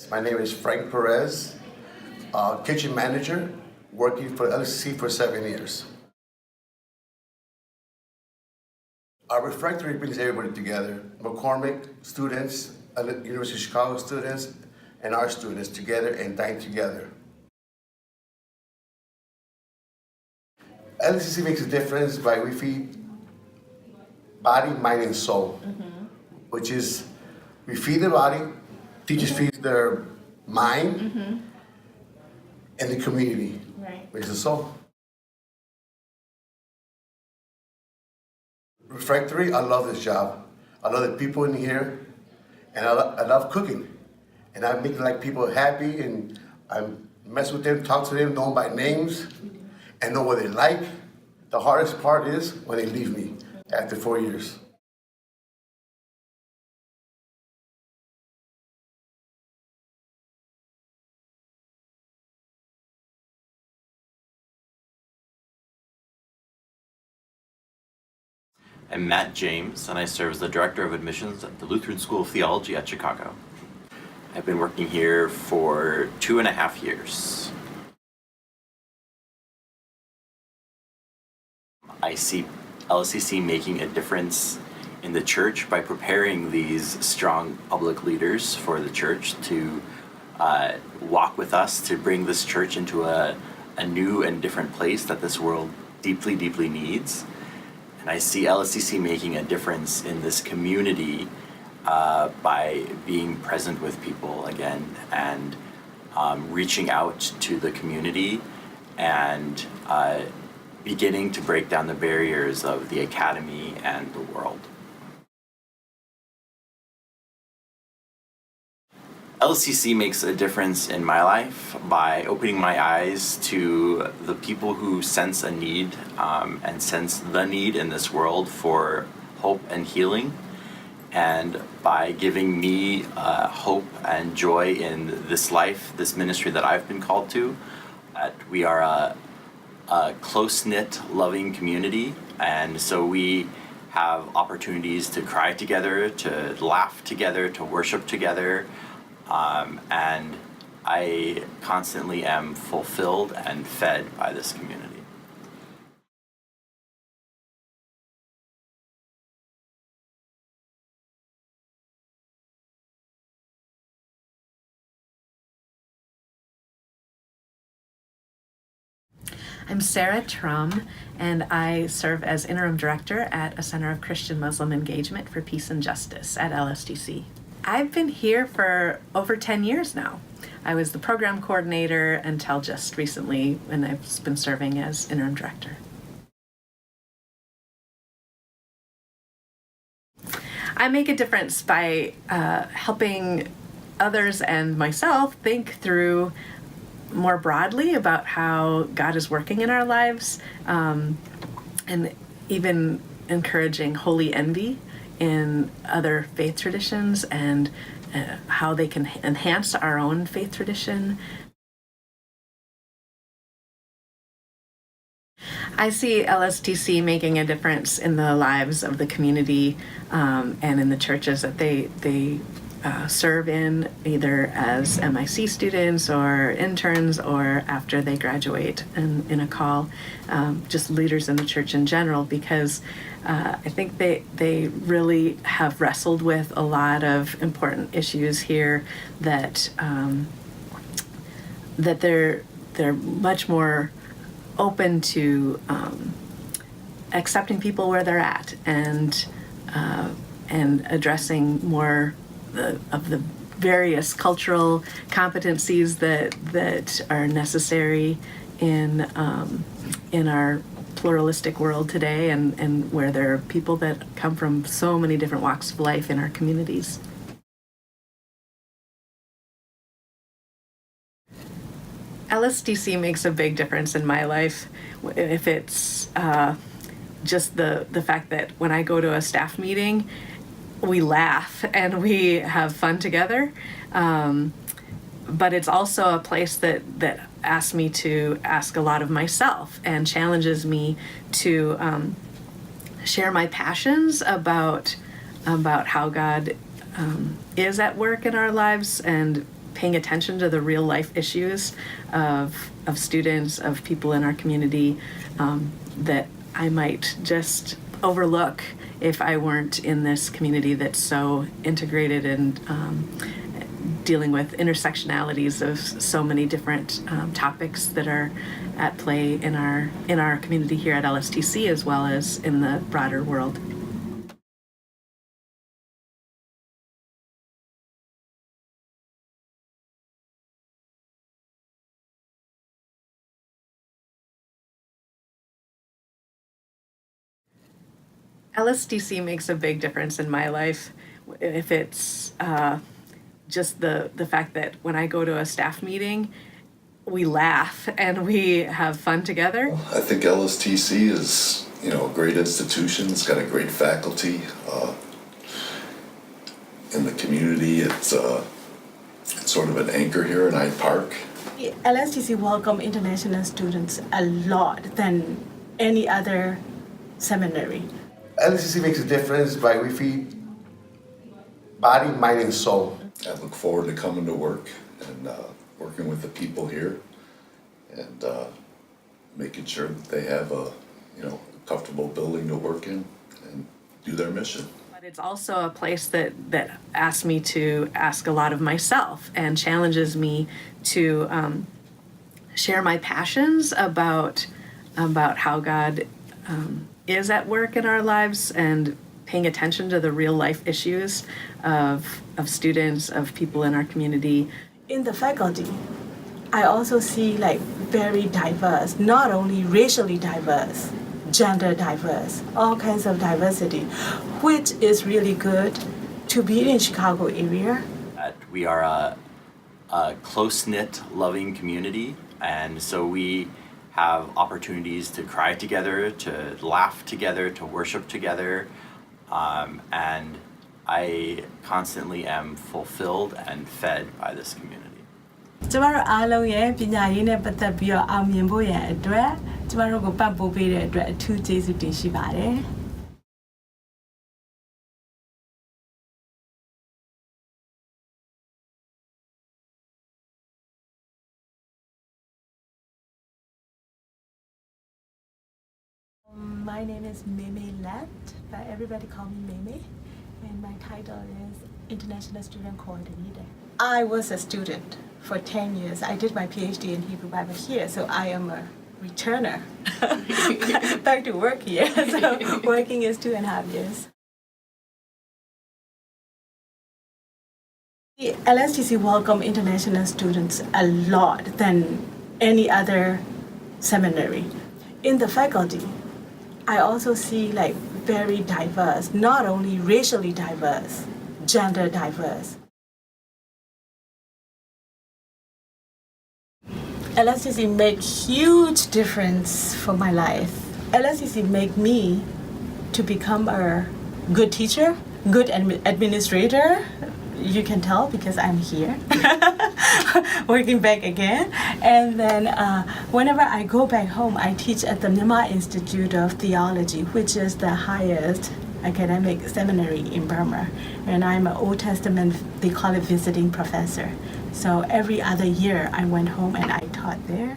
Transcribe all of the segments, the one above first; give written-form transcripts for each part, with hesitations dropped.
My name is Frank Perez, kitchen manager, working for LSTC for 7 years. Our refectory brings everybody together, McCormick students, University of Chicago students, and our students together and dine together. LSTC makes a difference by we feed body, mind, and soul, which is we feed the body, teachers feed their mind, and the community, which is the soul. Refectory, I love this job. I love the people in here, and I love cooking. And I make like people happy, and I mess with them, talk to them, know them by names, and know what they like. The hardest part is when they leave me after 4 years. I'm Matt James, and I serve as the Director of Admissions at the Lutheran School of Theology at Chicago. I've been working here for 2.5 years. I see LSTC making a difference in the church by preparing these strong public leaders for the church to walk with us to bring this church into a new and different place that this world deeply, deeply needs. And I see LSTC making a difference in this community by being present with people again and reaching out to the community and beginning to break down the barriers of the academy and the world. LSTC makes a difference in my life by opening my eyes to the people who sense a need and sense the need in this world for hope and healing, and by giving me hope and joy in this life, this ministry that I've been called to. That we are a close-knit, loving community, and so we have opportunities to cry together, to laugh together, to worship together. And I constantly am fulfilled and fed by this community. I'm Sarah Trum, and I serve as Interim Director at a Center of Christian Muslim Engagement for Peace and Justice at LSTC. I've been here for over 10 years now. I was the program coordinator until just recently when I've been serving as interim director. I make a difference by helping others and myself think through more broadly about how God is working in our lives, and even encouraging holy envy in other faith traditions and how they can enhance our own faith tradition. I see LSTC making a difference in the lives of the community and in the churches that they serve in, either as MIC students or interns or after they graduate and in a call, just leaders in the church in general, because I think they really have wrestled with a lot of important issues here that that they're much more open to accepting people where they're at and addressing more of the various cultural competencies that are necessary in our pluralistic world today, and where there are people that come from so many different walks of life in our communities. LSTC makes a big difference in my life. If it's just the fact that when I go to a staff meeting, we laugh and we have fun together. But it's also a place that asks me to ask a lot of myself and challenges me to share my passions about how God is at work in our lives, and paying attention to the real life issues of students, of people in our community, that I might just overlook if I weren't in this community that's so integrated and dealing with intersectionalities of so many different topics that are at play in our community here at LSTC, as well as in the broader world. LSTC makes a big difference in my life. If it's just the fact that when I go to a staff meeting, we laugh and we have fun together. I think LSTC is, a great institution. It's got a great faculty. In the community, it's sort of an anchor here in Hyde Park. LSTC welcome international students a lot than any other seminary. LSTC makes a difference by we feed body, mind, and soul. I look forward to coming to work and working with the people here and making sure that they have a comfortable building to work in and do their mission. But it's also a place that asks me to ask a lot of myself and challenges me to share my passions about how God is at work in our lives and paying attention to the real life issues of students, of people in our community. In the faculty, I also see very diverse, not only racially diverse, gender diverse, all kinds of diversity, which is really good to be in Chicago area. We are a close-knit, loving community, and so we have opportunities to cry together, to laugh together, to worship together, and I constantly am fulfilled and fed by this community. ကျမတို့အားလုံးရဲ့ပညာရေးနဲ့ပတ်သက်ပြီးတော့အောင်မြင်ဖို့ရန်အတွက်ကျမတို့ကိုပံ့ပိုးပေးတဲ့အတွက်အထူးကျေးဇူးတင်ရှိပါတယ် My name is Meme Let, but everybody call me Meme, and my title is International Student Coordinator. I was a student for 10 years. I did my PhD in Hebrew Bible here, so I am a returner back to work here. So working is 2.5 years. The LSTC welcome international students a lot than any other seminary. In the faculty, I also see very diverse, not only racially diverse, gender diverse. LSTC made huge difference for my life. LSTC made me to become a good teacher, good administrator. You can tell because I'm here, working back again. And then whenever I go back home, I teach at the Myanmar Institute of Theology, which is the highest academic seminary in Burma. And I'm an Old Testament, they call it visiting professor. So every other year I went home and I taught there.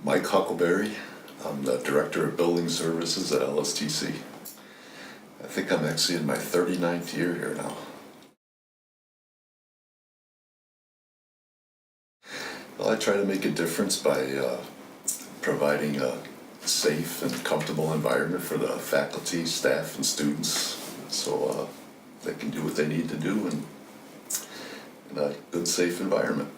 Mike Huckleberry. I'm the Director of Building Services at LSTC. I think I'm actually in my 39th year here now. Well, I try to make a difference by providing a safe and comfortable environment for the faculty, staff, and students so they can do what they need to do in a good, safe environment.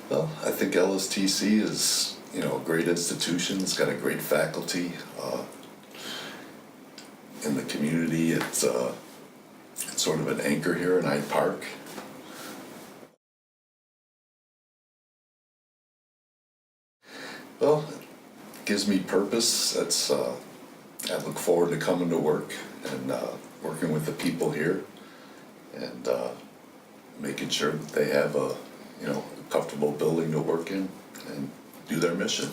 Well, I think LSTC is, a great institution. It's got a great faculty. In the community, it's sort of an anchor here in Hyde Park. Well, it gives me purpose. That's I look forward to coming to work and working with the people here making sure that they have a, you know, comfortable building to work in and do their mission.